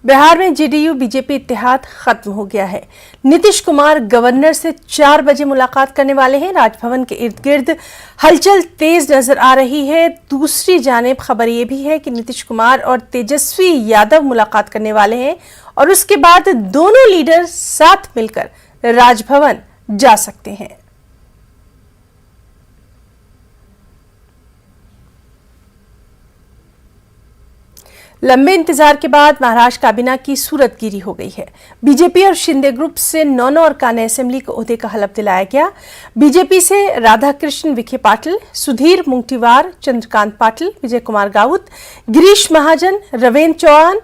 बिहार में JDU BJP इत्तेहाद खत्म हो गया है। नीतीश कुमार गवर्नर से 4 बजे मुलाकात करने वाले हैं। राजभवन के इर्द गिर्द हलचल तेज नजर आ रही है। दूसरी जानिब खबर यह भी है कि नीतीश कुमार और तेजस्वी यादव मुलाकात करने वाले हैं और उसके बाद दोनों लीडर साथ मिलकर राजभवन जा सकते हैं। लंबे इंतजार के बाद महाराष्ट्र काबीना की सूरतगिरी हो गई है। बीजेपी और शिंदे ग्रुप से 9 और कान्हे असेंबली को ओहदे का हलफ दिलाया गया। बीजेपी से राधाकृष्ण विखे पाटिल, सुधीर मुंगटीवार, चंद्रकांत पाटिल, विजय कुमार गाउत, गिरीश महाजन, रवेंद्र चौहान,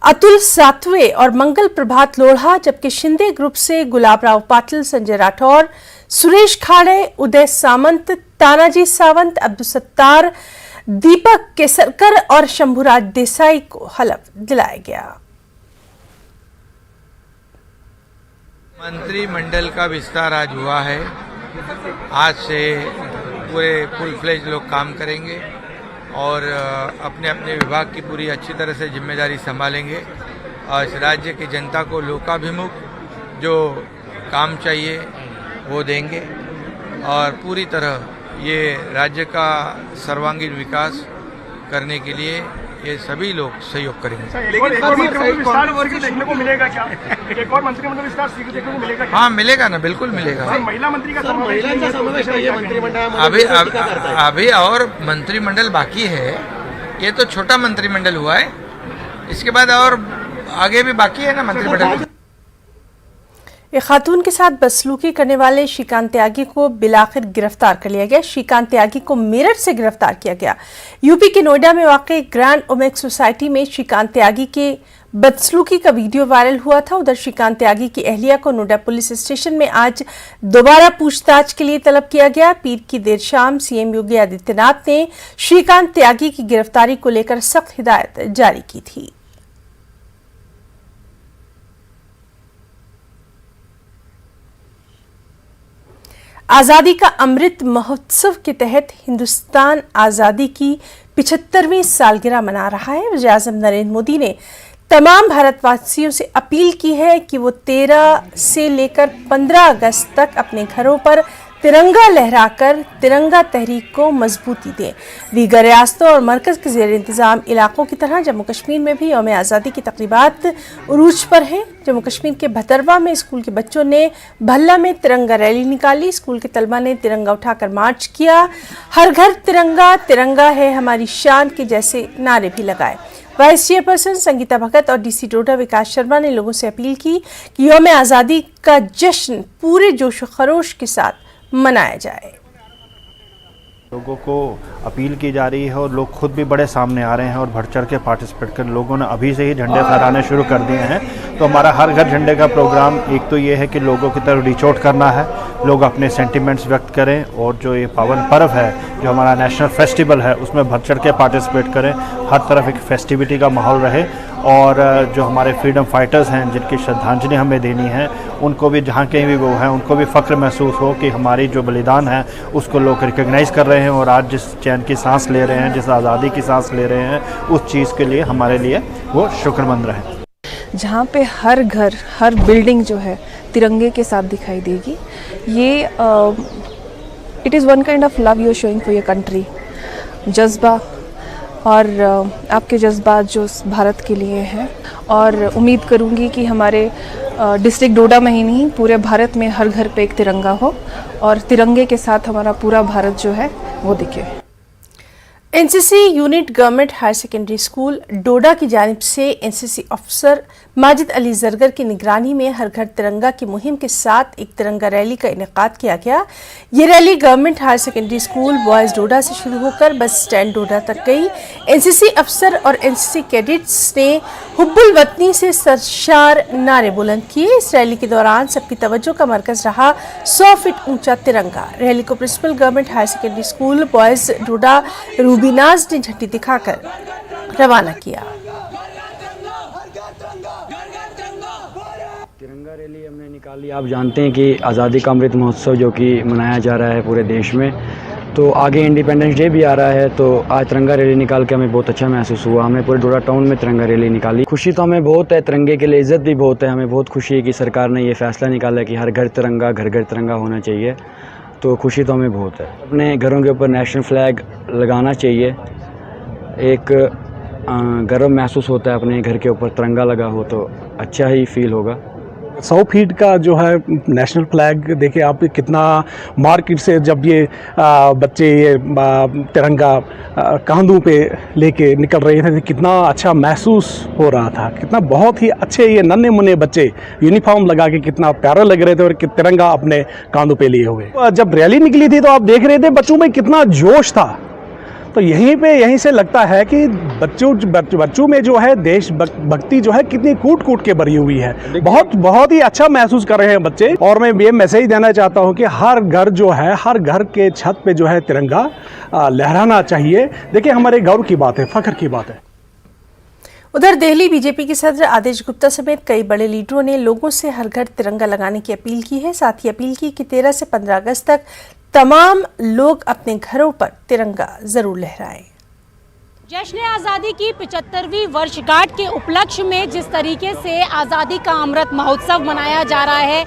अतुल सातवे और मंगल प्रभात लोढ़ा, जबकि शिंदे ग्रुप से गुलाब राव पाटिल, संजय राठौर, सुरेश खाड़े, उदय सामंत, तानाजी सावंत, अब्दुल सत्तार, दीपक केसरकर और शंभुराज देसाई को हलफ दिलाया गया। मंत्रिमंडल का विस्तार आज हुआ है। आज से पूरे फुल फ्लेज लोग काम करेंगे और अपने अपने विभाग की पूरी अच्छी तरह से जिम्मेदारी संभालेंगे और इस राज्य की जनता को लोकाभिमुख जो काम चाहिए वो देंगे और पूरी तरह ये राज्य का सर्वांगीण विकास करने के लिए ये सभी लोग सहयोग करेंगे। एक और मंत्रिमंडल विस्तार देखने को मिलेगा क्या? एक और मंत्रिमंडल विस्तार देखने को मिलेगा क्या? हाँ मिलेगा ना, बिल्कुल मिलेगा। महिला मंत्री का समावेश अभी और मंत्रिमंडल बाकी है। ये तो छोटा मंत्रिमंडल हुआ है, इसके बाद और आगे भी बाकी है ना मंत्रिमंडल। एक खातून के साथ बदसलूकी करने वाले श्रीकांत त्यागी को बिलाखिर गिरफ्तार कर लिया गया। श्रीकांत त्यागी को मेरठ से गिरफ्तार किया गया। यूपी के नोएडा में वाक़ ग्रैंड ओमेक्स सोसाइटी में श्रीकांत त्यागी के बदसलूकी का वीडियो वायरल हुआ था। उधर श्रीकांत त्यागी की अहलिया को नोएडा पुलिस स्टेशन में आज दोबारा पूछताछ के लिए तलब किया गया। पीर की देर शाम सीएम योगी आदित्यनाथ ने श्रीकांत त्यागी की गिरफ्तारी को लेकर सख्त हिदायत जारी की थी। आज़ादी का अमृत महोत्सव के तहत हिंदुस्तान आज़ादी की 75वीं सालगिरह मना रहा है। वज़ीर-ए-आज़म नरेंद्र मोदी ने तमाम भारतवासियों से अपील की है कि वो 13 से लेकर 15 अगस्त तक अपने घरों पर तिरंगा लहराकर तिरंगा तहरीक को मजबूती दें। दीगर रियासतों और मरकज़ के ज़ेर इंतज़ाम इलाकों की तरह जम्मू कश्मीर में भी यौम आज़ादी की तक़रीबात उरूज पर हैं। जम्मू कश्मीर के भतरवा में स्कूल के बच्चों ने भल्ला में तिरंगा रैली निकाली। स्कूल के तलबा ने तिरंगा उठाकर मार्च किया। हर घर तिरंगा, तिरंगा है हमारी शान के जैसे नारे भी लगाए। वाइस चेयरपर्सन संगीता भगत और डीसी डोडा विकास शर्मा ने लोगों से अपील की कि यौम आज़ादी का जश्न पूरे जोश व खरोश के साथ मनाया जाए। लोगों को अपील की जा रही है और लोग खुद भी बड़े सामने आ रहे हैं और बढ़ चढ़ के पार्टिसिपेट कर लोगों ने अभी से ही झंडे फहराने शुरू कर दिए हैं। तो हमारा हर घर झंडे का प्रोग्राम एक तो ये है कि लोगों की तरफ रीच आउट करना है, लोग अपने सेंटिमेंट्स व्यक्त करें और जो ये पावन पर्व है जो हमारा नेशनल फेस्टिवल है उसमें बढ़ चढ़ के पार्टिसिपेट करें। हर तरफ एक फेस्टिविटी का माहौल रहे और जो हमारे फ्रीडम फाइटर्स हैं जिनकी श्रद्धांजलि हमें देनी है उनको भी जहाँ कहीं भी वो हैं उनको भी फ़ख्र महसूस हो कि हमारी जो बलिदान है उसको लोग रिकग्नाइज़ कर रहे हैं और आज जिस चैन की सांस ले रहे हैं, जिस आज़ादी की सांस ले रहे हैं, उस चीज़ के लिए हमारे लिए वो शुक्रमंद रहें। जहाँ पे हर घर, हर बिल्डिंग जो है तिरंगे के साथ दिखाई देगी, ये it is one kind of love you are showing for your country. जज्बा और आपके जज्बात जो भारत के लिए हैं और उम्मीद करूंगी कि हमारे डिस्ट्रिक्ट डोडा में ही नहीं पूरे भारत में हर घर पे एक तिरंगा हो और तिरंगे के साथ हमारा पूरा भारत जो है वो दिखे। NCC unit government higher secondary school Doda की जानिब से एनसीसी अफसर माजिद अली जरगर की निगरानी में हर घर तिरंगा की मुहिम के साथ एक तिरंगा रैली का इनेकाद किया गया। ये rally government higher secondary school boys Doda से शुरू होकर बस स्टैंड डोडा तक गई। एनसीसी अफसर और एनसीसी कैडेट्स ने हुब्बुल वतनी से सरशार नारे बुलंद किए। इस रैली के दौरान सबकी तवज्जो का मरकज रहा 100 फीट ऊंचा तिरंगा। रैली को principal government higher secondary school boys Doda Rubinaz ने झंडी दिखाकर रवाना किया। तिरंगा रैली हमने निकाली। आप जानते हैं कि आज़ादी का अमृत महोत्सव जो कि मनाया जा रहा है पूरे देश में, तो आगे इंडिपेंडेंस डे भी आ रहा है, तो आज तिरंगा रैली निकाल के हमें बहुत अच्छा महसूस हुआ। हमने पूरे डोडा टाउन में तिरंगा रैली निकाली। खुशी तो हमें बहुत है, तिरंगे के लिए इज़्ज़त भी बहुत है। हमें बहुत खुशी है कि सरकार ने ये फ़ैसला निकाला है कि हर घर तिरंगा, घर घर तिरंगा होना चाहिए। तो खुशी तो हमें बहुत है। अपने घरों के ऊपर नेशनल फ्लैग लगाना चाहिए। एक गर्व महसूस होता है, अपने घर के ऊपर तिरंगा लगा हो तो अच्छा ही फील होगा। 100 फीट का जो है नेशनल फ्लैग देखिए आप, कितना मार्केट से जब ये बच्चे ये तिरंगा कांधों पे लेके निकल रहे थे, कितना अच्छा महसूस हो रहा था। कितना बहुत ही अच्छे ये नन्हे मुन्ने बच्चे यूनिफॉर्म लगा के कितना प्यारा लग रहे थे और तिरंगा अपने कांधों पे लिए हुए। जब रैली निकली थी तो आप देख रहे थे बच्चों में कितना जोश था। तो यहीं से लगता है कि बच्चों में जो है देश भक्ति जो है कितनी कूट कूट के भरी हुई है। बहुत ही अच्छा महसूस कर रहे हैं बच्चे। और मैं ये मैसेज देना चाहता हूं कि हर घर जो है, हर घर के छत पे जो है तिरंगा लहराना चाहिए। देखिए हमारे गौरव की बात है, फख्र की बात है। उधर दिल्ली बीजेपी के सदर आदेश गुप्ता समेत कई बड़े लीडरों ने लोगों से हर घर तिरंगा लगाने की अपील की है। साथ ही अपील की कि 13 से 15 अगस्त तक तमाम लोग अपने घरों पर तिरंगा जरूर लहराएं। जश्न आज़ादी की 75वीं वर्षगांठ के उपलक्ष्य में जिस तरीके से आज़ादी का अमृत महोत्सव मनाया जा रहा है,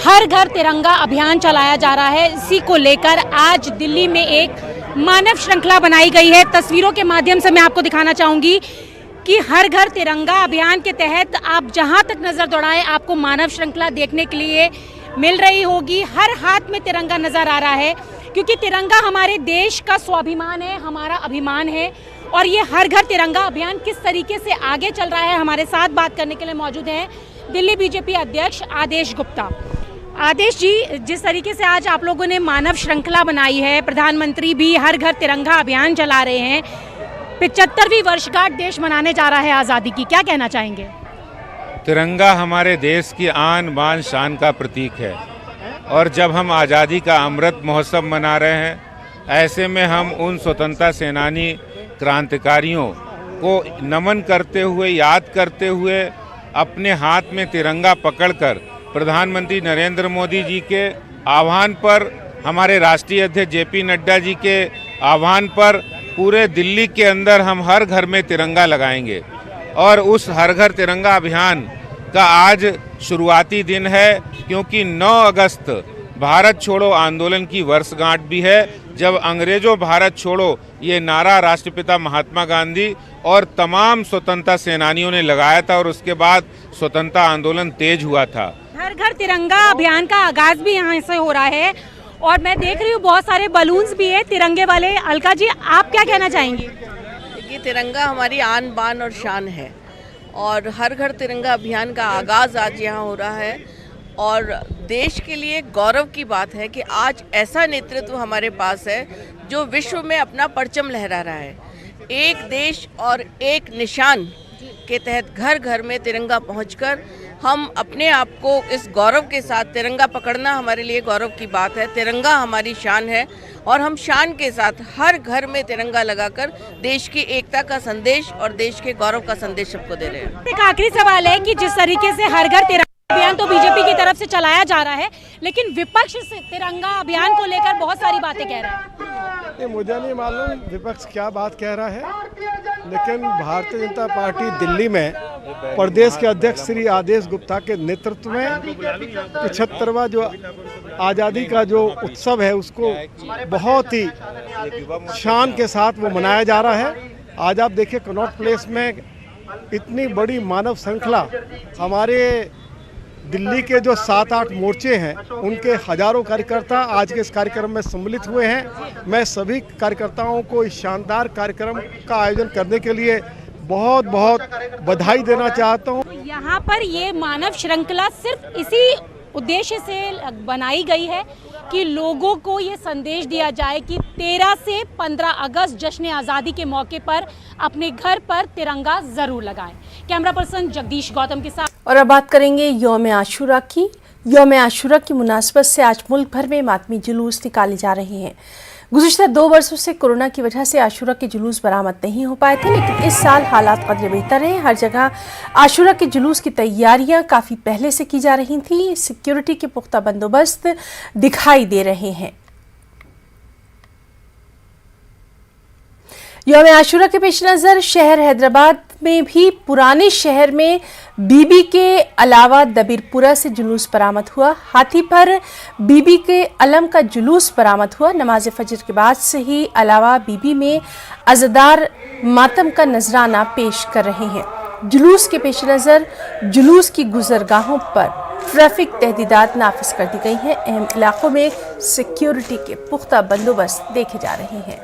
हर घर तिरंगा अभियान चलाया जा रहा है, इसी को लेकर आज दिल्ली में एक मानव श्रृंखला बनाई गई है। तस्वीरों के माध्यम से मैं आपको दिखाना चाहूँगी कि हर घर तिरंगा अभियान के तहत आप जहाँ तक नज़र दौड़ाएं आपको मानव श्रृंखला देखने के लिए मिल रही होगी। हर हाथ में तिरंगा नजर आ रहा है, क्योंकि तिरंगा हमारे देश का स्वाभिमान है, हमारा अभिमान है। और ये हर घर तिरंगा अभियान किस तरीके से आगे चल रहा है, हमारे साथ बात करने के लिए मौजूद हैं दिल्ली बीजेपी अध्यक्ष आदेश गुप्ता। आदेश जी, जिस तरीके से आज आप लोगों ने मानव श्रृंखला बनाई है, प्रधानमंत्री भी हर घर तिरंगा अभियान चला रहे हैं, 75वीं वर्षगांठ देश मनाने जा रहा है आज़ादी की, क्या कहना चाहेंगे? तिरंगा हमारे देश की आन बान शान का प्रतीक है और जब हम आज़ादी का अमृत महोत्सव मना रहे हैं, ऐसे में हम उन स्वतंत्रता सेनानी क्रांतिकारियों को नमन करते हुए, याद करते हुए, अपने हाथ में तिरंगा पकड़कर प्रधानमंत्री नरेंद्र मोदी जी के आह्वान पर, हमारे राष्ट्रीय अध्यक्ष जेपी नड्डा जी के आह्वान पर पूरे दिल्ली के अंदर हम हर घर में तिरंगा लगाएंगे। और उस हर घर तिरंगा अभियान का आज शुरुआती दिन है, क्योंकि 9 अगस्त भारत छोड़ो आंदोलन की वर्षगांठ भी है, जब अंग्रेजों भारत छोड़ो ये नारा राष्ट्रपिता महात्मा गांधी और तमाम स्वतंत्रता सेनानियों ने लगाया था और उसके बाद स्वतंत्रता आंदोलन तेज हुआ था। हर घर तिरंगा अभियान का आगाज भी यहाँ से हो रहा है और मैं देख रही हूँ बहुत सारे बलून्स भी है तिरंगे वाले। अलका जी, आप क्या कहना चाहेंगी? ये तिरंगा हमारी आन बान और शान है और हर घर तिरंगा अभियान का आगाज़ आज यहाँ हो रहा है और देश के लिए गौरव की बात है कि आज ऐसा नेतृत्व हमारे पास है जो विश्व में अपना परचम लहरा रहा है। एक देश और एक निशान के तहत घर घर में तिरंगा पहुंचकर हम अपने आप को इस गौरव के साथ, तिरंगा पकड़ना हमारे लिए गौरव की बात है। तिरंगा हमारी शान है और हम शान के साथ हर घर में तिरंगा लगाकर देश की एकता का संदेश और देश के गौरव का संदेश सबको दे रहे हैं। एक आखिरी सवाल है कि जिस तरीके से हर घर तिरंगा अभियान तो बीजेपी की तरफ से चलाया जा रहा है, लेकिन विपक्ष से तिरंगा अभियान को लेकर बहुत सारी बातें कह रहा है। मुझे नहीं मालूम विपक्ष क्या बात कह रहा है, लेकिन भारतीय जनता पार्टी दिल्ली में प्रदेश के अध्यक्ष श्री आदेश गुप्ता के नेतृत्व में 75वां जो आज़ादी का जो उत्सव है उसको बहुत ही शान के साथ वो मनाया जा रहा है। आज आप देखिए कनॉट प्लेस में इतनी बड़ी मानव श्रृंखला, हमारे दिल्ली के जो 7-8 मोर्चे हैं उनके हजारों कार्यकर्ता आज के इस कार्यक्रम में सम्मिलित हुए हैं। मैं सभी कार्यकर्ताओं को इस शानदार कार्यक्रम का आयोजन करने के लिए बहुत बहुत बधाई देना चाहता हूँ। यहाँ पर ये मानव श्रृंखला सिर्फ इसी उद्देश्य से बनाई गई है कि लोगों को ये संदेश दिया जाए कि 13 से 15 अगस्त जश्न आज़ादी के मौके पर अपने घर पर तिरंगा जरूर लगाएं। कैमरा पर्सन जगदीश गौतम के साथ। और अब बात करेंगे यौम आशूरा की। यौम आशूरा की मुनासबत से आज मुल्क भर में मातमी जुलूस निकाले जा रहे हैं। गुज़िश्ता 2 वर्षों से कोरोना की वजह से आशूरा के जुलूस बरामद नहीं हो पाए थे, लेकिन इस साल हालात कदर बेहतर हैं। हर जगह आशूरा के जुलूस की तैयारियां काफ़ी पहले से की जा रही थी। सिक्योरिटी के पुख्ता बंदोबस्त दिखाई दे रहे हैं। यौम आशूरा के पेश नज़र शहर हैदराबाद में भी पुराने शहर में बीबी के अलावा दबीरपुरा से जुलूस बरामद हुआ। हाथी पर बीबी के अलम का जुलूस बरामद हुआ। नमाज फजर के बाद से ही अलावा बीबी में अज़ादार मातम का नजराना पेश कर रहे हैं। जुलूस के पेश नज़र जुलूस की गुजरगाहों पर ट्रैफिक तहदीदात नाफिज कर दी गई हैं। अहम इलाकों में सिक्योरिटी के पुख्ता बंदोबस्त देखे जा रहे हैं।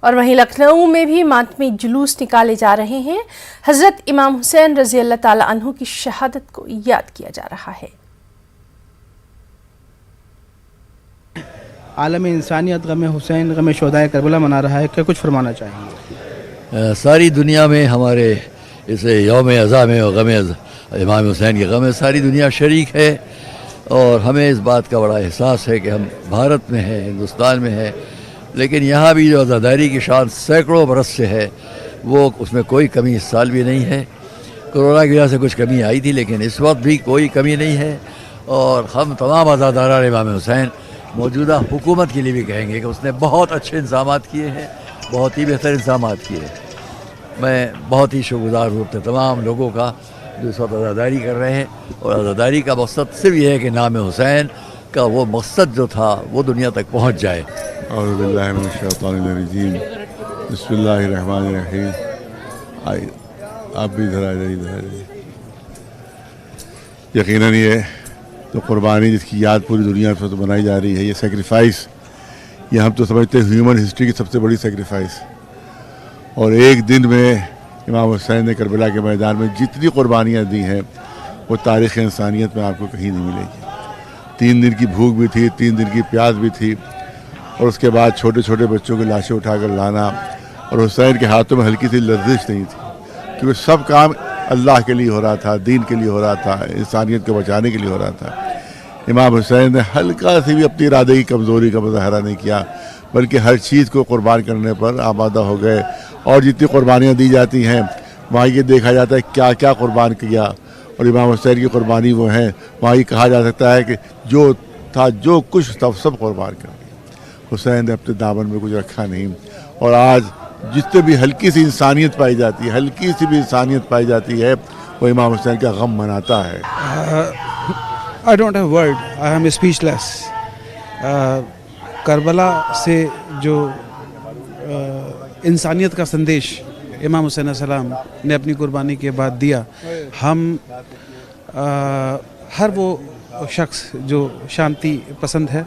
और वहीं लखनऊ में भी मातमी जुलूस निकाले जा रहे हैं। हजरत इमाम हुसैन रजी अल्लाह ताला अन्हु की शहादत को याद किया जा रहा है। आलम इंसानियत गम हुसैन गम शोदाए करबला मना रहा है, क्या कुछ फरमाना चाहेंगे? सारी दुनिया में हमारे इसे यौम अज़ा में और गम इमाम हुसैन के गम सारी दुनिया शरीक है और हमें इस बात का बड़ा एहसास है कि हम भारत में हैं, हिंदुस्तान में हैं, लेकिन यहाँ भी जो आज़ादारी की शान सैकड़ों बरस से है वो उसमें कोई कमी इस साल भी नहीं है। कोरोना की वजह से कुछ कमी आई थी लेकिन इस वक्त भी कोई कमी नहीं है और हम तमाम आज़ादारान इमाम हुसैन मौजूदा हुकूमत के लिए भी कहेंगे कि उसने बहुत अच्छे इंतजाम किए हैं, बहुत ही बेहतर इंतजाम किए हैं। मैं बहुत ही शुक्रगुजार हूँ अपने तमाम लोगों का जो इस वक्त आज़ादारी कर रहे हैं और आज़ादारी का मकसद सिर्फ ये है कि नाम हुसैन का वो मकसद जो था वो दुनिया तक पहुँच जाए। और बिस्मिल्लाहिर्रहमानिर्रहीम। आप भी इधर आ जाइए। यकीनन ये तो कुर्बानी जिसकी याद पूरी दुनिया में तो बनाई जा रही है, ये सेक्रीफाइस, ये हम तो समझते हैं ह्यूमन हिस्ट्री की सबसे बड़ी सेक्रीफाइस। और एक दिन में इमाम हुसैन ने करबला के मैदान में जितनी कुर्बानियाँ दी हैं वो तारीख़ इंसानियत में आपको कहीं नहीं मिलेगी। 3 दिन की भूख भी थी, 3 दिन की प्यास भी थी और उसके बाद छोटे छोटे बच्चों की लाशें उठाकर लाना और हुसैन के हाथों में हल्की सी लर्जिश नहीं थी क्योंकि सब काम अल्लाह के लिए हो रहा था, दीन के लिए हो रहा था, इंसानियत को बचाने के लिए हो रहा था। इमाम हुसैन ने हल्का सी भी अपनी इरादे की कमज़ोरी का मुज़ाहरा नहीं किया बल्कि हर चीज़ को कुर्बान करने पर आमादा हो गए। और जितनी कुर्बानियाँ दी जाती हैं वहाँ ये देखा जाता है क्या क्या कुर्बान किया और इमाम हुसैन की कुर्बानी वो है, वहाँ ये कहा जा सकता है कि जो था जो कुछ था सब कुर्बान कर दिया। हुसैन ने अपने दामन में कुछ रखा नहीं और आज जितने भी हल्की सी इंसानियत पाई जाती है, हल्की सी भी इंसानियत पाई जाती है, वो इमाम हुसैन का गम मनाता है। I don't have word, I am speechless. Karbala से जो इंसानियत का संदेश इमाम हुसैन सलाम ने अपनी कुर्बानी के बाद दिया, हम हर वो शख्स जो शांति पसंद है,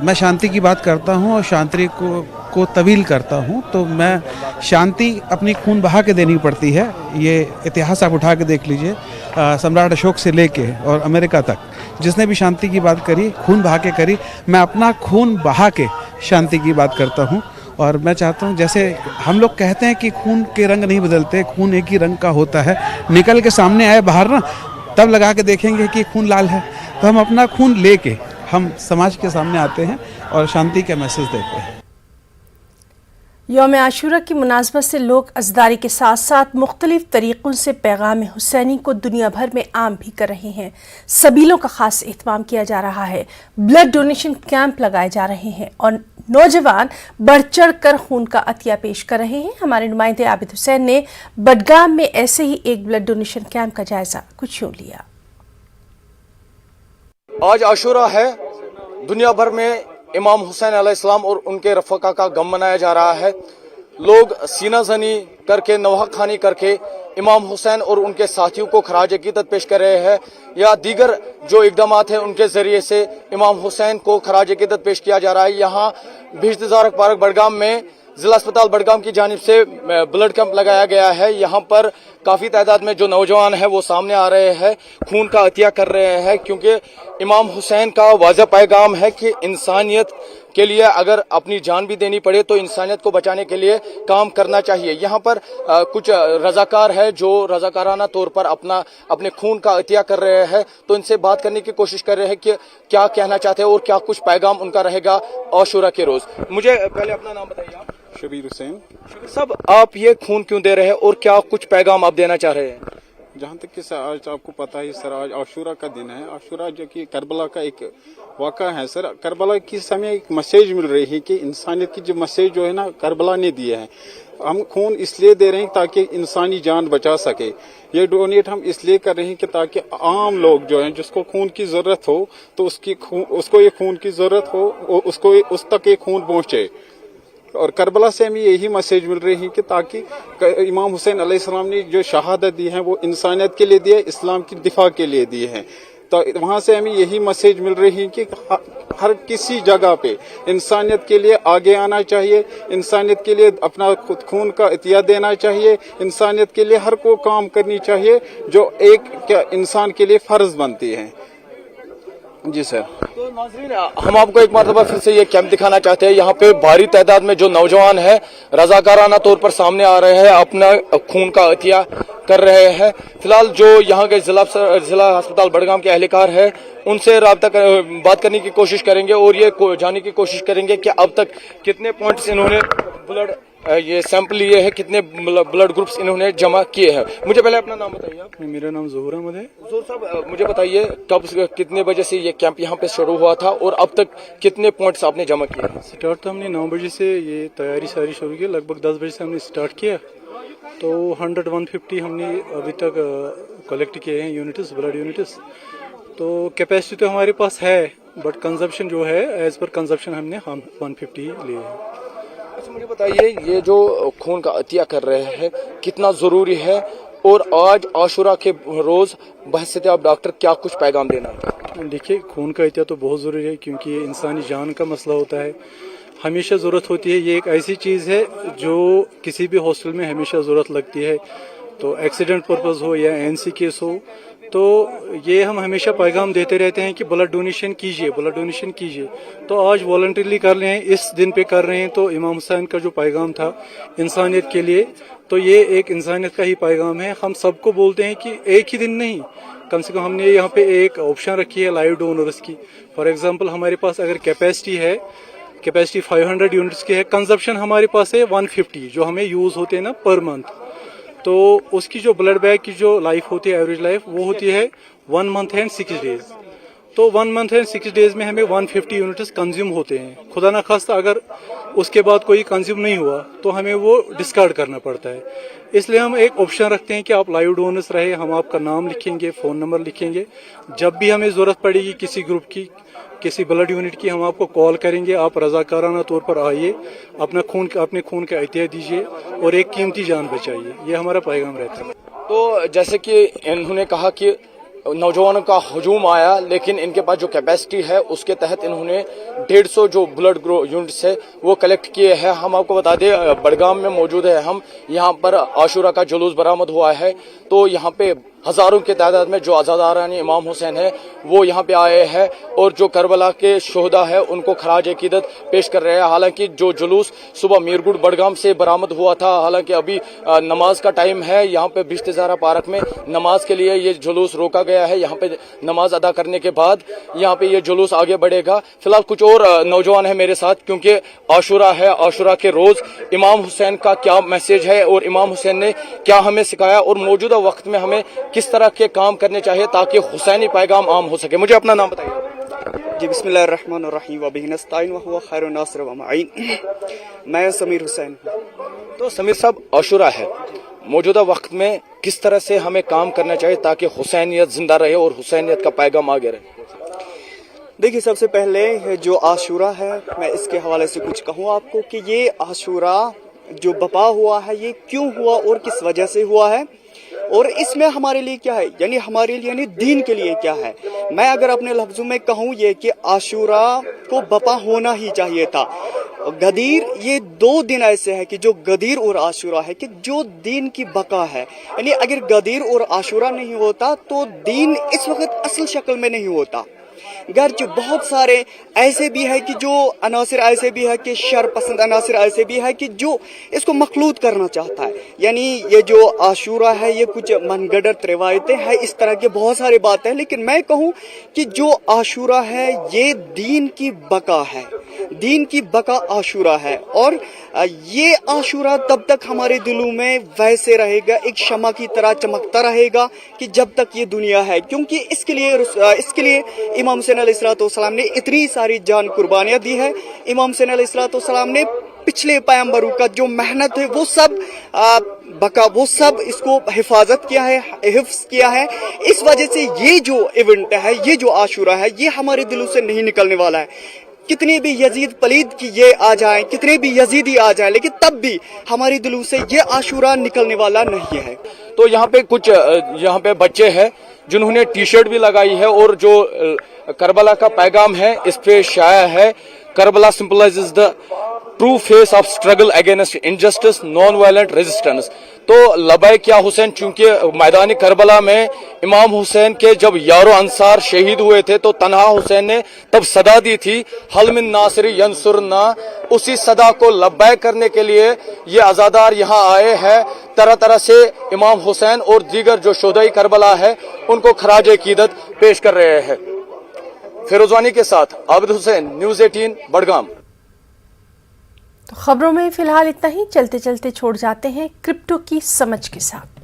मैं शांति की बात करता हूँ और शांति को तवील करता हूँ, तो मैं शांति अपनी खून बहा के देनी पड़ती है। ये इतिहास आप उठा के देख लीजिए, सम्राट अशोक से लेके और अमेरिका तक जिसने भी शांति की बात करी, खून बहा के करी, मैं अपना खून बहा के शांति की बात करता हूँ। और मैं चाहता हूँ, जैसे हम लोग कहते हैं कि खून के रंग नहीं बदलते, खून एक ही रंग का होता है, निकल के सामने आए बाहर ना, तब लगा के देखेंगे कि खून लाल है, तो हम अपना खून लेके हम समाज के सामने आते हैं और शांति का मैसेज देते हैं। यौम आशूरा की मुनासबत से लोग अज़दारी के साथ साथ मुख्तलिफ तरीक़ों से पैगाम हुसैनी को दुनिया भर में आम भी कर रहे हैं। सबीलों का खास एहतमाम किया जा रहा है, ब्लड डोनेशन कैंप लगाए जा रहे हैं और नौजवान बढ़ चढ़ कर खून का अतिया पेश कर रहे हैं। हमारे नुमाइंदे आबिद हुसैन ने बडगाम में ऐसे ही एक ब्लड डोनेशन कैंप का जायजा कुछ यूं लिया। आज आशूरा है, दुनिया भर में इमाम हुसैन अलैहिस्सलाम और उनके रफ़का का गम मनाया जा रहा है। लोग सीना जनी करके, नवाह खानी करके इमाम हुसैन और उनके साथियों को खराज अकीदत पेश कर रहे हैं या दीगर जो इकदाम हैं उनके जरिए से इमाम हुसैन को खराज अकीदत पेश किया जा रहा है। यहाँ बिजदार पार्क बडगाम में जिला अस्पताल बडगाम की जानिब से ब्लड कैंप लगाया गया है। यहाँ पर काफ़ी तादाद में जो नौजवान हैं वो सामने आ रहे हैं, खून का अतिया कर रहे हैं, क्योंकि इमाम हुसैन का वाज़ह पैगाम है कि इंसानियत के लिए अगर अपनी जान भी देनी पड़े तो इंसानियत को बचाने के लिए काम करना चाहिए। यहाँ पर कुछ रजाकार है जो रजाकाराना तौर पर अपने खून का अतिया कर रहे हैं, तो इनसे बात करने की कोशिश कर रहे हैं कि क्या कहना चाहते हैं और क्या कुछ पैगाम उनका रहेगा आशूरा के रोज़। मुझे पहले अपना नाम बताइए आप। शबीर हुसैन। सब आप ये खून क्यों दे रहे हैं और क्या कुछ पैगाम आप देना चाह रहे हैं? जहाँ तक कि सर आज आपको पता है सर, आज आशूरा का दिन है। आशूरा जो कि करबला का एक वाक़ा है सर। करबला की समय एक मैसेज मिल रही है कि इंसानियत की जो मैसेज जो है ना करबला ने दिए हैं। हम खून इसलिए दे रहे हैं ताकि इंसानी जान बचा सके। ये डोनेट हम इसलिए कर रहे हैं कि ताकि आम लोग जो हैं जिसको खून की ज़रूरत हो तो उसको ये खून की ज़रूरत हो, उसको उस तक ये खून पहुँचे। और करबला से हमें यही मैसेज मिल रही है कि ताकि इमाम हुसैन अलैहिस्सलाम ने जो शहादत दी है वो इंसानियत के लिए दी है, इस्लाम की दिफा के लिए दी है। तो वहाँ से हमें यही मैसेज मिल रही है कि हर किसी जगह पे इंसानियत के लिए आगे आना चाहिए, इंसानियत के लिए अपना खुद खून का इतिया देना चाहिए, इंसानियत के लिए हर को काम करनी चाहिए जो एक इंसान के लिए फ़र्ज बनती है। जी सर। तो नाज़रीन, हम आपको एक मरतबा फिर से ये कैंप दिखाना चाहते हैं। यहाँ पे भारी तादाद में जो नौजवान है रजाकाराना तौर पर सामने आ रहे हैं, अपना खून का अतिया कर रहे हैं। फिलहाल जो यहाँ के जिला अस्पताल बड़गाम के अहलकार है उनसे बात करने की कोशिश करेंगे और ये जानने की कोशिश करेंगे कि अब तक कितने पॉइंट्स इन्होंने ब्लड ये सैंपल लिए हैं, कितने ब्लड ग्रुप्स इन्होंने जमा किए हैं। मुझे पहले अपना नाम बताइए आप। मेरा नाम ज़हूर अहमद है। ज़हूर साहब, मुझे बताइए कब कितने बजे से ये कैंप यहाँ पे शुरू हुआ था और अब तक कितने पॉइंट्स आपने जमा किए? स्टार्ट तो हमने 9 बजे से ये तैयारी सारी शुरू की। लगभग 10 बजे से हमने स्टार्ट किया तो 150 हमने अभी तक कलेक्ट किए हैं यूनिट्स, ब्लड यूनिट्स। तो कैपेसिटी तो हमारे पास है बट कंजप्शन जो है एज पर कंजप्शन हमने 150 लिए हैं। अच्छा, मुझे बताइए ये जो खून का अतिया कर रहे हैं कितना ज़रूरी है और आज आशुरा के रोज़ बहसत आप डॉक्टर क्या कुछ पैगाम देना है? देखिए, खून का अतिया तो बहुत ज़रूरी है क्योंकि ये इंसानी जान का मसला होता है, हमेशा ज़रूरत होती है। ये एक ऐसी चीज़ है जो किसी भी हॉस्टल में हमेशा ज़रूरत लगती है। तो एक्सीडेंट पर्पज़ हो या एनसी केस हो तो ये हम हमेशा पैगाम देते रहते हैं कि ब्लड डोनेशन कीजिए, ब्लड डोनेशन कीजिए। तो आज वॉलंटरीली कर रहे हैं, इस दिन पे कर रहे हैं। तो इमाम हुसैन का जो पैगाम था इंसानियत के लिए, तो ये एक इंसानियत का ही पैगाम है। हम सबको बोलते हैं कि एक ही दिन नहीं, कम से कम हमने यहाँ पे एक ऑप्शन रखी है लाइव डोनर्स की। फॉर एग्जांपल हमारे पास अगर कैपेसिटी 500 यूनिट्स की है, कंजप्शन हमारे पास है 150 जो हमें यूज़ होते हैं ना पर मंथ। तो उसकी जो ब्लड बैंक की जो लाइफ होती है, एवरेज लाइफ, वो होती है 1 मंथ एंड 6 डेज। तो 1 मंथ एंड 6 डेज में हमें 150 यूनिट्स कंज्यूम होते हैं। खुदा ना खास्ता अगर उसके बाद कोई कंज्यूम नहीं हुआ तो हमें वो डिस्कार्ड करना पड़ता है। इसलिए हम एक ऑप्शन रखते हैं कि आप लाइव डोनर्स रहे, हम आपका नाम लिखेंगे, फ़ोन नंबर लिखेंगे। जब भी हमें ज़रूरत पड़ेगी किसी ग्रुप की, किसी ब्लड यूनिट की, हम आपको कॉल करेंगे। आप रजाकाराना तौर पर आइए, अपने खून का अतिया दीजिए और एक कीमती जान बचाइए। ये हमारा पैगाम रहता है। तो जैसे कि इन्होंने कहा कि नौजवानों का हजूम आया, लेकिन इनके पास जो कैपेसिटी है उसके तहत इन्होंने 150 जो ब्लड यूनिट्स है वो कलेक्ट किए हैं। हम आपको बता दें बड़गाम में मौजूद है हम, यहाँ पर आशुरा का जुलूस बरामद हुआ है। तो यहाँ पे हजारों की तादाद में जो आज़ादारान इमाम हुसैन है वो यहाँ पे आए हैं और जो करबला के शोहदा है उनको खराज अकीदत पेश कर रहे हैं। हालांकि जो जुलूस सुबह मीरगुड़ बड़गाम से बरामद हुआ था, हालांकि अभी नमाज का टाइम है, यहाँ पे बिश्तज़ारा पार्क में नमाज के लिए ये जुलूस रोका गया है। यहाँ पे नमाज अदा करने के बाद यहाँ पे ये जुलूस आगे बढ़ेगा। फिलहाल कुछ और नौजवान है मेरे साथ, क्योंकि आशुरा है, आशुरा के रोज़ इमाम हुसैन का क्या मैसेज है और इमाम हुसैन ने क्या हमें सिखाया और मौजूदा वक्त में हमें किस तरह के काम करने चाहिए ताकि हुसैनी पैगाम आम हो सके। मुझे अपना नाम बताइए। जी, बिस्मिल्लाहिर्रहमानिर्रहीम व बिही नस्तईन व हुवा खैरुन नासिर व मुईन। मैं समीर हुसैन। तो समीर साहब, आशुरा है, मौजूदा वक्त में किस तरह से हमें काम करना चाहिए ताकि हुसैनियत जिंदा रहे और हुसैनियत का पैगाम आगे रहे? देखिए, सबसे पहले जो आशुरा है मैं इसके हवाले से कुछ कहूँ आपको कि ये आशुरा जो बपा हुआ है ये क्यों हुआ और किस वजह से हुआ है और इसमें हमारे लिए क्या है, यानी हमारे लिए यानी दीन के लिए क्या है। मैं अगर अपने लफ्जों में कहूँ ये कि आशुरा को बपा होना ही चाहिए था। गदीर, ये 2 दिन ऐसे है कि जो गदीर और आशुरा है कि जो दीन की बका है, यानी अगर गदीर और आशुरा नहीं होता तो दीन इस वक्त असल शक्ल में नहीं होता। गर्च बहुत सारे ऐसे भी है कि जो अनासिर ऐसे भी है कि शर पसंद अनासिर ऐसे भी है कि जो इसको मखलूत करना चाहता है। यानी ये जो आशूरा है ये कुछ मनगढ़ंत रिवायतें हैं, इस तरह के बहुत सारे बातें हैं। लेकिन मैं कहूँ कि जो आशूरा है ये दीन की बका है, दीन की बका आशूरा है। और ये आशूरा तब तक हमारे दिलों में वैसे रहेगा, एक शमा की तरह चमकता रहेगा कि जब तक ये दुनिया है, क्योंकि इसके लिए इमाम हुसैन अलैहिस्सलाम ने इतनी सारी जान कुर्बानियां दी है। इमाम हुसैन अलैहिस्सलाम ने पिछले पैगंबरों का जो मेहनत है वो सब बका, वो सब इसको हिफाजत किया है, हिफ्ज किया है। इस वजह से ये जो इवेंट है, ये जो आशूरा है, ये हमारे दिलों से नहीं निकलने वाला है। कितने भी यजीद पलीद की ये आ जाएं, कितने भी यजीदी आ जाएं, लेकिन तब भी हमारे दिलों से ये आशूरा निकलने वाला नहीं है। तो यहाँ पे कुछ यहाँ पे बच्चे हैं जिन्होंने टी शर्ट भी लगाई है और जो करबला का पैगाम है इस पे शाया है, Karbala symbolizes the true face of struggle against injustice non violent resistance. तो लबैक या हुसैन, चूंकि मैदानी करबला में इमाम हुसैन के जब यारो अंसार शहीद हुए थे तो तन्हा हुसैन ने तब सदा दी थी हल मिन नासिरी यंसुरना, उसी सदा को लबैक करने के लिए ये आज़ादार यहाँ आए हैं। तरह तरह से इमाम हुसैन और दीगर जो शोहदाए करबला है उनको खराज अकीदत पेश कर रहे हैं। फिरोजवानी के साथ आबिद हुसैन, न्यूज़ 18 बड़गाम। तो खबरों में फिलहाल इतना ही। चलते चलते छोड़ जाते हैं क्रिप्टो की समझ के साथ।